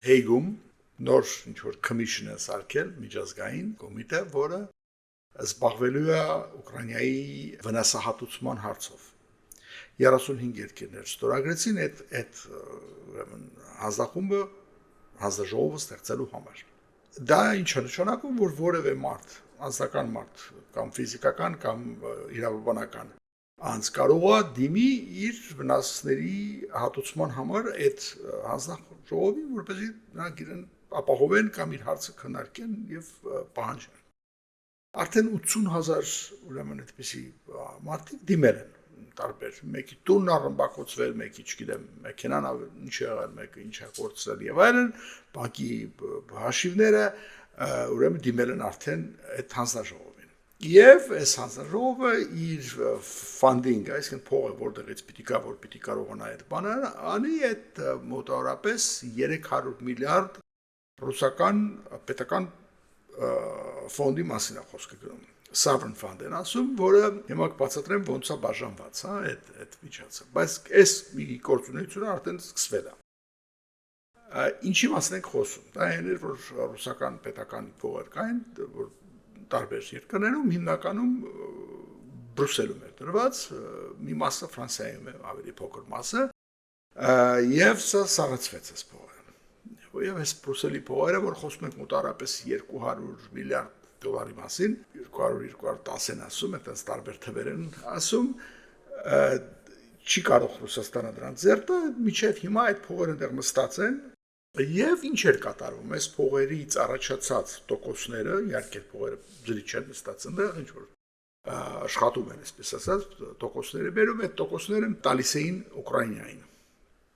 Հեգում նոր ինչ-որ commission է սարքել միջազգային կոմիտե, որը զբաղվելու է Ուկրաինայի վնասահատուցման հարցով։ 35 երկրներ ստորագրեցին այդ հանձնախումբը հանձնաժողովը ստեղծելու համար։ Դա ինչ է նշանակում, որ որևէ մարդ, անձնական մարդ կամ ֆիզիկական կամ իրավաբանական անձ կարող է դիմի իր վնասների հատուցման համար այդ հանձնաժողովին, որպեսզի նրանք իրեն ապահովեն կամ իր հարցը քննարկեն եւ պահանջեն։ Արդեն 80,000 ուրեմն այդպիսի մարդիկ դիմել են տարբեր, մեկի տունն առմբակոծվել, մեկի, չգիտեմ, մեքենան ինչ եղել, մեկը ինչ է կորցրել եւ այլն, բանկի հաշիվները ուրեմն դիմել են արդեն այդ հանձնաժողովին։ Եվ այս հանձնաժողովը իր ֆանդինգ, այսինքն փողը որտեղից պիտի գա, որ պիտի կարողանա այդ բանը անի, այդ մոտավորապես 300 միլիարդ ռուսական պետական ֆոնդի մասին է խոսքը գնում։ Sovereign fund են ասում, որը հիմա կբացատրեմ ոնց է բաժանված, հա, այդ միջոցը։ Բայց այս մի գործունեությունը արդեն սկսվել է։ Ինչի մասին ենք խոսում։ Դա այն էր, որ ռուսական պետական փողեր կային, որ տարբեր երկրներում հիմնականում Բրյուսելում էր դրված, մի մասը Ֆրանսիայում է, ավելի փոքր մասը, եւ սա սառեցվեց այս փողերը։ Եվ այս Բրյուսելի փողերը, որ խոսում ենք մոտավորապես 200 միլիարդ դոլարի մասին, 200-210 են ասում, այդպես տարբեր թվեր են ասում, չի կարող Ռուսաստանը դրանց ձեռը, միջև հիմա այդ փողերը այնտեղ նստած են, եւ ինչ էր կատարվում, այս փողերից առաջացած տոկոսները, իհարկե փողերը ջրի չեն նստած այնտեղ, ինչ որ աշխատում են, այսպես ասած, տոկոսները բերում, այդ տոկոսները տալիս էին Ուկրաինային։